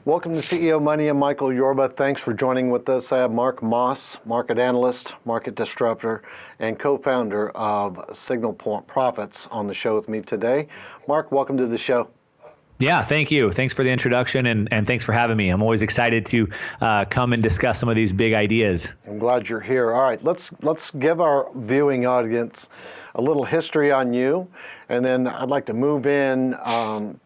Welcome to CEO Money. I'm Michael Yorba. Thanks for joining with us. I have Mark Moss, market analyst, market disruptor, and co-founder of Signal Point Profits on the show with me today. Mark, welcome to the show. Yeah, thank you. Thanks for the introduction, and thanks for having me. I'm always excited to come and discuss some of these big ideas. I'm glad you're here. All right, let's give our viewing audience a little history on you, and then I'd like to move in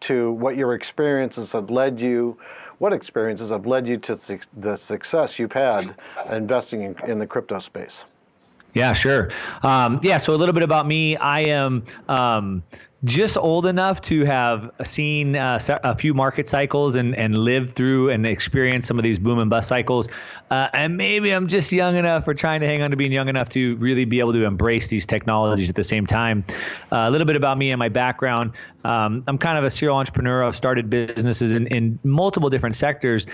to what your experiences have led you. What experiences have led you to the success you've had investing in the crypto space? Yeah, sure. So a little bit about me. I am just old enough to have seen a few market cycles and lived through and experienced some of these boom and bust cycles. And maybe I'm just young enough, or trying to hang on to being young enough to really be able to embrace these technologies at the same time. A little bit about me and my background. I'm kind of a serial entrepreneur. I've started businesses in multiple different sectors.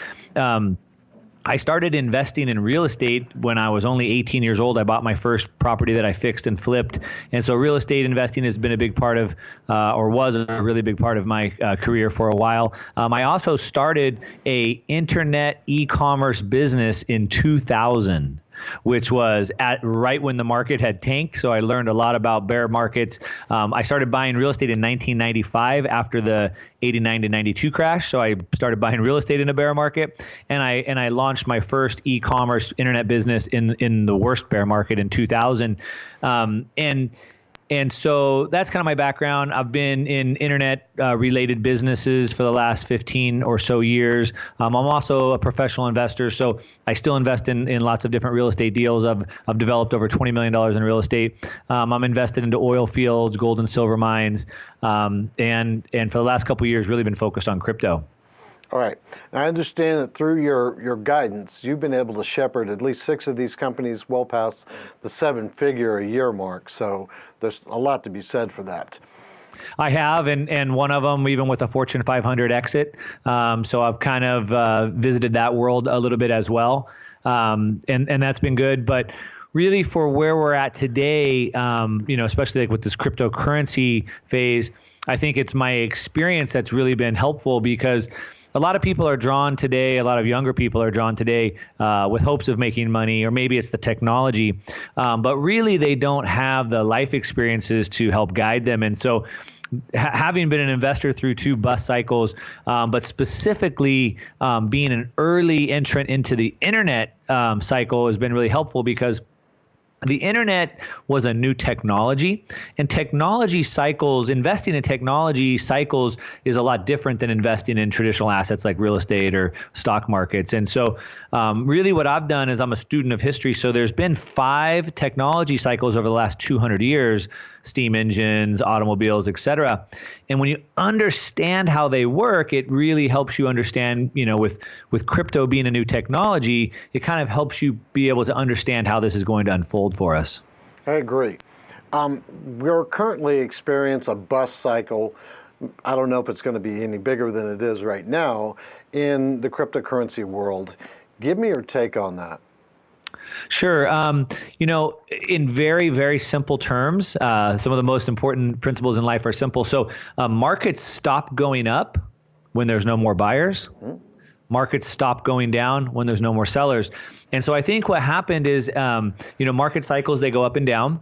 I started investing in real estate when I was only 18 years old. I bought my first property that I fixed and flipped. And so real estate investing has been a big part of, or was a really big part of my career for a while. I also started a internet e-commerce business in 2000. Which was right when the market had tanked. So I learned a lot about bear markets. I started buying real estate in 1995 after the 89 to 92 crash. So I started buying real estate in a bear market, and I launched my first e-commerce internet business in the worst bear market in 2000. And so that's kind of my background. I've been in internet related businesses for the last 15 or so years. I'm also a professional investor, so I still invest in lots of different real estate deals. I've developed over $20 million in real estate. I'm invested into oil fields, gold and silver mines, and for the last couple of years, really been focused on crypto. All right. Now, I understand that through your guidance, you've been able to shepherd at least 6 of these companies well past the 7-figure-a-year mark. So there's a lot to be said for that. I have, and one of them even with a Fortune 500 exit. So I've kind of visited that world a little bit as well, and that's been good. But really, for where we're at today, especially like with this cryptocurrency phase, I think it's my experience that's really been helpful, because a lot of people are drawn today, a lot of younger people are drawn today with hopes of making money, or maybe it's the technology, but really they don't have the life experiences to help guide them. And so having been an investor through 2 bust cycles, but specifically being an early entrant into the internet cycle has been really helpful, because the internet was a new technology, and technology cycles, investing in technology cycles is a lot different than investing in traditional assets like real estate or stock markets. And so really what I've done is I'm a student of history. So there's been 5 technology cycles over the last 200 years, steam engines, automobiles, et cetera. And when you understand how they work, it really helps you understand, with crypto being a new technology, it kind of helps you be able to understand how this is going to unfold for us. I agree. We're currently experiencing a bust cycle. I don't know if it's going to be any bigger than it is right now in the cryptocurrency world. Give me your take on that. Sure. In very, very simple terms, some of the most important principles in life are simple. So markets stop going up when there's no more buyers. Mm-hmm. Markets stop going down when there's no more sellers. And so I think what happened is, market cycles, they go up and down.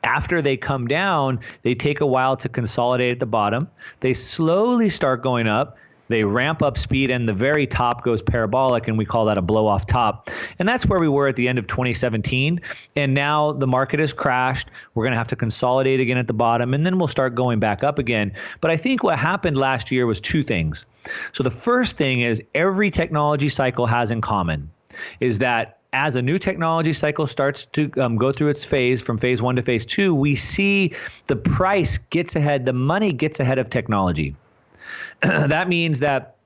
After they come down, they take a while to consolidate at the bottom. They slowly start going up. They ramp up speed, and the very top goes parabolic, and we call that a blow-off top. And that's where we were at the end of 2017. And now the market has crashed. We're going to have to consolidate again at the bottom, and then we'll start going back up again. But I think what happened last year was 2 things. So the first thing is every technology cycle has in common is that as a new technology cycle starts to go through its phase, from phase 1 to phase 2, we see the price gets ahead, the money gets ahead of technology. That means that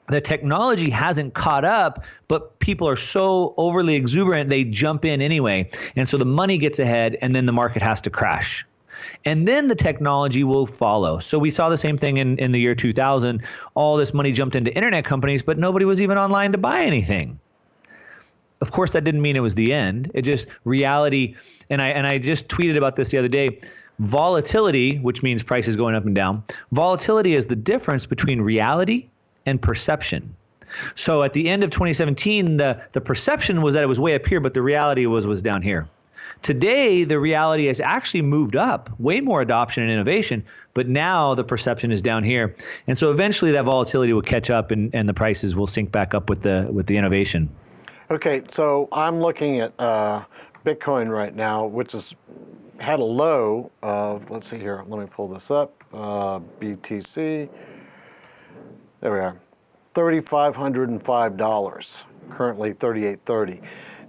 the technology hasn't caught up, but people are so overly exuberant, they jump in anyway. And so the money gets ahead, and then the market has to crash. And then the technology will follow. So we saw the same thing in the year 2000. All this money jumped into internet companies, but nobody was even online to buy anything. Of course, that didn't mean it was the end. It just reality. And I just tweeted about this the other day. Volatility, which means prices going up and down, volatility is the difference between reality and perception. So at the end of 2017, the perception was that it was way up here, but the reality was down here. Today, the reality has actually moved up, way more adoption and innovation, but now the perception is down here. And so eventually that volatility will catch up and the prices will sync back up with the innovation. Okay, so I'm looking at Bitcoin right now, which has had a low of, let's see here, let me pull this up, BTC, there we are, $3,505, currently $3,830.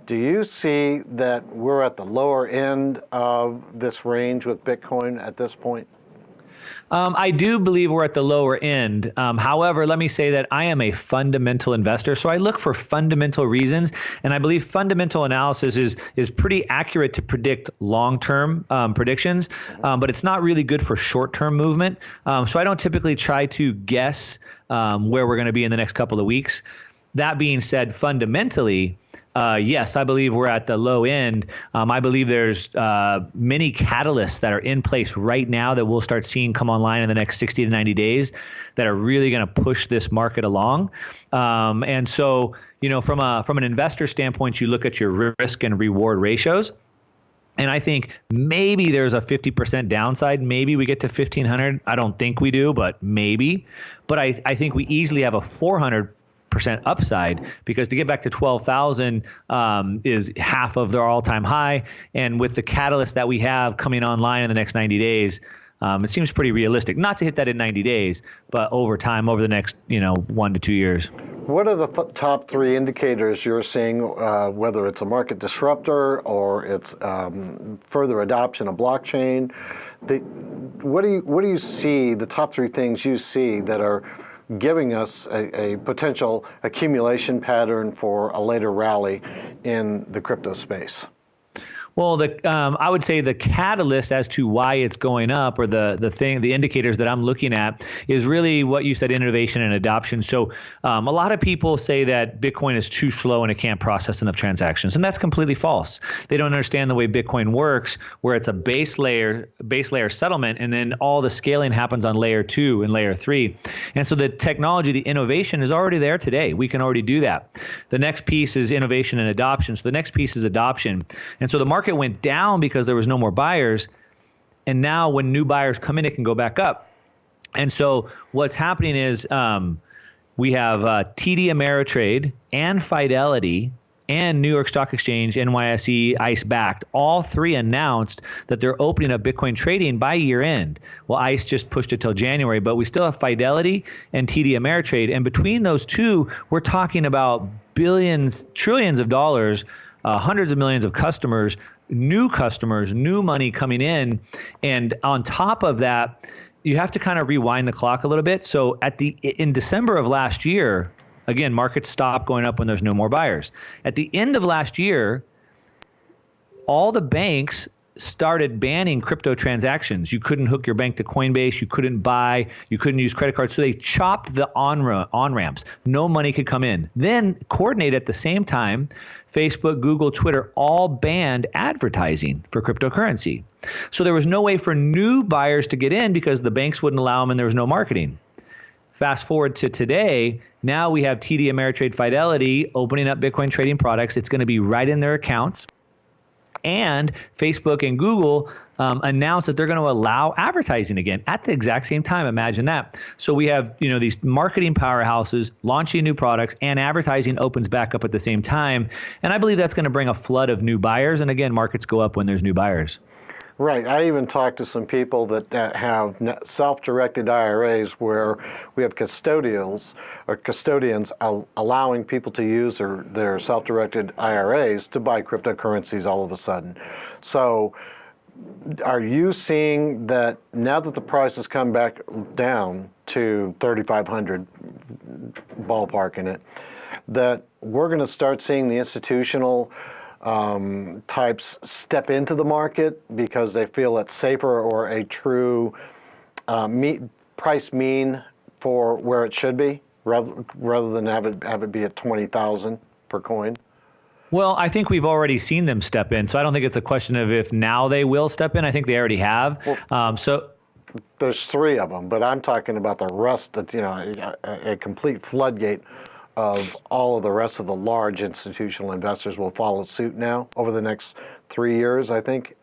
Do you see that we're at the lower end of this range with Bitcoin at this point? I do believe we're at the lower end. However, let me say that I am a fundamental investor, so I look for fundamental reasons, and I believe fundamental analysis is pretty accurate to predict long-term predictions, but it's not really good for short-term movement. So I don't typically try to guess where we're going to be in the next couple of weeks. That being said, fundamentally, yes, I believe we're at the low end. I believe there's many catalysts that are in place right now that we'll start seeing come online in the next 60 to 90 days that are really going to push this market along. And so, from an investor standpoint, you look at your risk and reward ratios. And I think maybe there's a 50% downside. Maybe we get to 1,500. I don't think we do, but maybe. But I think we easily have a 400% upside, because to get back to 12,000 is half of their all-time high. And with the catalyst that we have coming online in the next 90 days, it seems pretty realistic. Not to hit that in 90 days, but over time, over the next 1 to 2 years. What are the top three indicators you're seeing, whether it's a market disruptor or it's further adoption of blockchain? What do you see, the top three things you see that are giving us a potential accumulation pattern for a later rally in the crypto space? Well, I would say the catalyst as to why it's going up, or the indicators that I'm looking at, is really what you said: innovation and adoption. So a lot of people say that Bitcoin is too slow and it can't process enough transactions, and that's completely false. They don't understand the way Bitcoin works, where it's a base layer settlement, and then all the scaling happens on layer 2 and layer 3. And so the technology, the innovation is already there today. We can already do that. The next piece is innovation and adoption. So the next piece is adoption. And so the market went down because there was no more buyers, and now when new buyers come in, it can go back up. And so what's happening is we have TD Ameritrade and Fidelity and New York Stock Exchange, NYSE, ICE backed, all three announced that they're opening up Bitcoin trading by year end. Well, ICE just pushed it till January, but we still have Fidelity and TD Ameritrade. And between those two, we're talking about billions, trillions of dollars, hundreds of millions of customers, new money coming in. And on top of that, you have to kind of rewind the clock a little bit. So in December of last year, again, markets stop going up when there's no more buyers. At the end of last year, all the banks started banning crypto transactions. You couldn't hook your bank to Coinbase. You couldn't buy. You couldn't use credit cards. So they chopped the on-ramps. No money could come in. Then coordinate at the same time, Facebook, Google, Twitter all banned advertising for cryptocurrency. So there was no way for new buyers to get in because the banks wouldn't allow them and there was no marketing. Fast forward to today, now we have TD Ameritrade, Fidelity opening up Bitcoin trading products. It's going to be right in their accounts. And Facebook and Google announced that they're going to allow advertising again at the exact same time. Imagine that. So we have these marketing powerhouses launching new products, and advertising opens back up at the same time. And I believe that's going to bring a flood of new buyers. And again, markets go up when there's new buyers. Right. I even talked to some people that have self-directed IRAs where we have custodians allowing people to use their self-directed IRAs to buy cryptocurrencies all of a sudden. So are you seeing that now that the price has come back down to 3,500, ballpark in it, that we're going to start seeing the institutional types step into the market because they feel it's safer, or a true price mean for where it should be, rather than have it be at 20,000 per coin? Well, I think we've already seen them step in, so I don't think it's a question of if now they will step in. I think they already have. Well, there's three of them, but I'm talking about the rest. That a complete floodgate of all of the rest of the large institutional investors will follow suit now over the next 3 years, I think.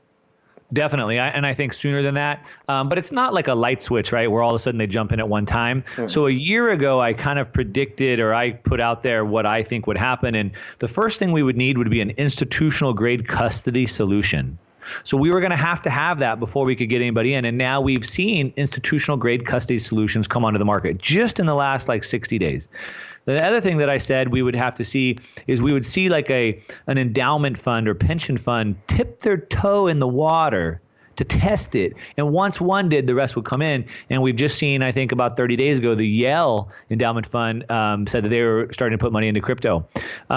Definitely. And I think sooner than that. But it's not like a light switch, right? Where all of a sudden they jump in at one time. So a year ago, I kind of predicted, or I put out there what I think would happen. And the first thing we would need would be an institutional grade custody solution. So we were going to have that before we could get anybody in. And now we've seen institutional grade custody solutions come onto the market just in the last like 60 days. The other thing that I said we would have to see is we would see like an endowment fund or pension fund tip their toe in the water to test it. And once one did, the rest would come in. And we've just seen, I think about 30 days ago, the Yale Endowment Fund said that they were starting to put money into crypto.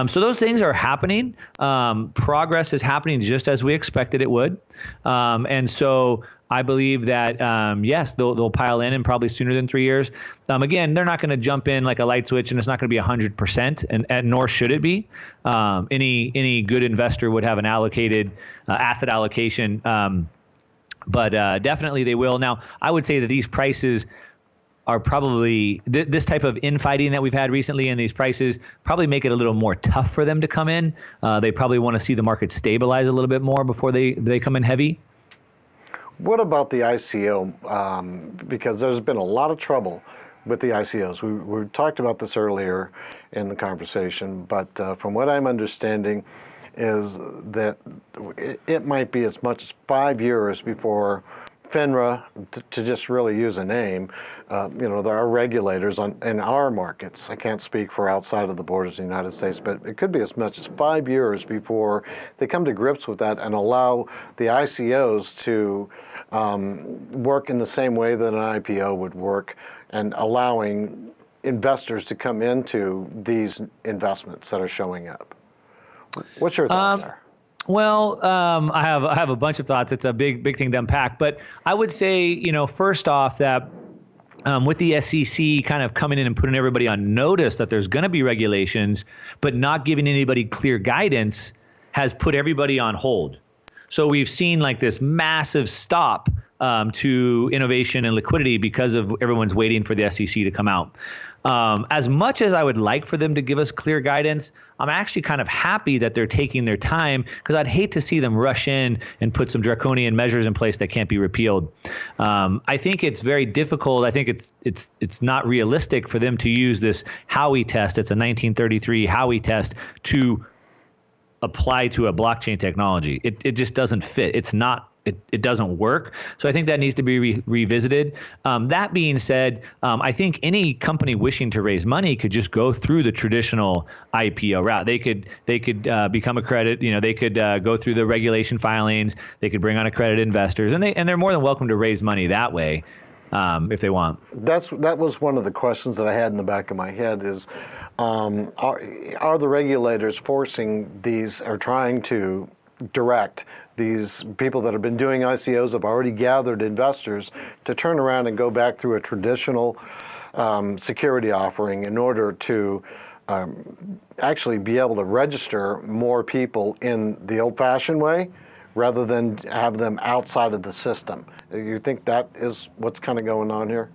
So those things are happening. Progress is happening just as we expected it would. And so I believe that, yes, they'll pile in and probably sooner than 3 years. Again, they're not going to jump in like a light switch, and it's not going to be 100%, and nor should it be. Any good investor would have an allocated asset allocation. But definitely they will. Now, I would say that these prices are probably, this type of infighting that we've had recently and these prices probably make it a little more tough for them to come in. They probably want to see the market stabilize a little bit more before they come in heavy. What about the ICO? Because there's been a lot of trouble with the ICOs. We talked about this earlier in the conversation, but from what I'm understanding is that it might be as much as 5 years before FINRA, to just really use a name, there are regulators in our markets. I can't speak for outside of the borders of the United States, but it could be as much as 5 years before they come to grips with that and allow the ICOs to work in the same way that an IPO would work, and allowing investors to come into these investments that are showing up. What's your thought there? Well, I have a bunch of thoughts. It's a big thing to unpack. But I would say, first off, that with the SEC kind of coming in and putting everybody on notice that there's going to be regulations, but not giving anybody clear guidance, has put everybody on hold. So we've seen like this massive stop to innovation and liquidity because of everyone's waiting for the SEC to come out. As much as I would like for them to give us clear guidance, I'm actually kind of happy that they're taking their time, because I'd hate to see them rush in and put some draconian measures in place that can't be repealed. I think it's very difficult. I think it's not realistic for them to use this Howey test. It's a 1933 Howey test to apply to a blockchain technology. It just doesn't fit. It's not. It doesn't work. So I think that needs to be revisited. That being said, I think any company wishing to raise money could just go through the traditional IPO route. They could become accredited. They could go through the regulation filings. They could bring on accredited investors, and they're more than welcome to raise money that way if they want. That was one of the questions that I had in the back of my head is, are the regulators forcing these, or trying to direct these people that have been doing ICOs, have already gathered investors, to turn around and go back through a traditional security offering in order to actually be able to register more people in the old-fashioned way, rather than have them outside of the system? You think that is what's kind of going on here?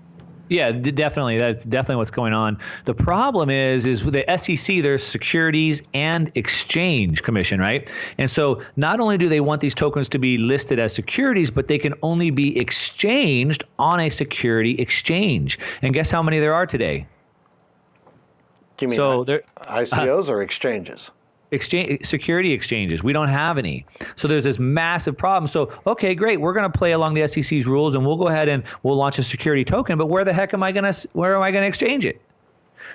Yeah, definitely. That's definitely what's going on. The problem is with the SEC, there's Securities and Exchange Commission, right? And so not only do they want these tokens to be listed as securities, but they can only be exchanged on a security exchange. And guess how many there are today? You mean ICOs or exchanges? Security exchanges. We don't have any. So there's this massive problem. So, okay, great. We're going to play along the SEC's rules, and we'll go ahead and we'll launch a security token. But where am I going to exchange it?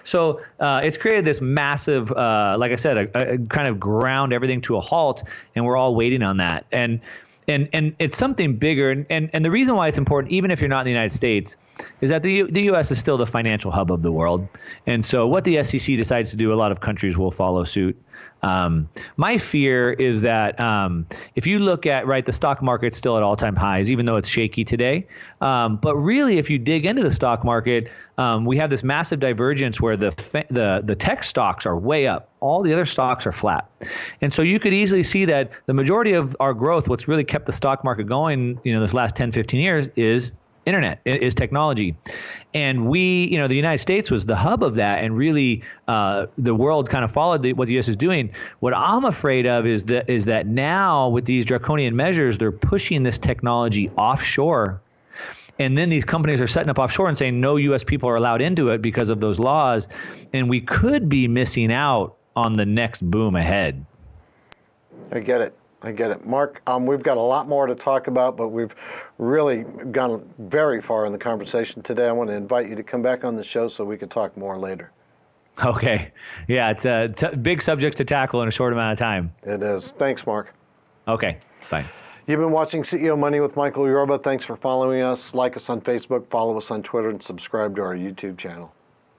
So it's created this massive, like I said, a kind of ground everything to a halt, and we're all waiting on that. And it's something bigger. And the reason why it's important, even if you're not in the United States, is that the U.S. is still the financial hub of the world. And so what the SEC decides to do, a lot of countries will follow suit. My fear is that if you look at, the stock market's still at all-time highs, even though it's shaky today. But really, if you dig into the stock market, we have this massive divergence where the tech stocks are way up. All the other stocks are flat. And so you could easily see that the majority of our growth, what's really kept the stock market going, this last 10, 15 years, is internet, is technology. And we, the United States was the hub of that, and really the world kind of followed what the U.S. is doing. What I'm afraid of is that now with these draconian measures, they're pushing this technology offshore. And then these companies are setting up offshore and saying no U.S. people are allowed into it because of those laws. And we could be missing out on the next boom ahead. I get it. Mark, we've got a lot more to talk about, but we've really gone very far in the conversation today. I want to invite you to come back on the show so we can talk more later. Okay. Yeah, it's a big subject to tackle in a short amount of time. It is. Thanks, Mark. Okay. Bye. You've been watching CEO Money with Michael Yorba. Thanks for following us. Like us on Facebook, follow us on Twitter, and subscribe to our YouTube channel.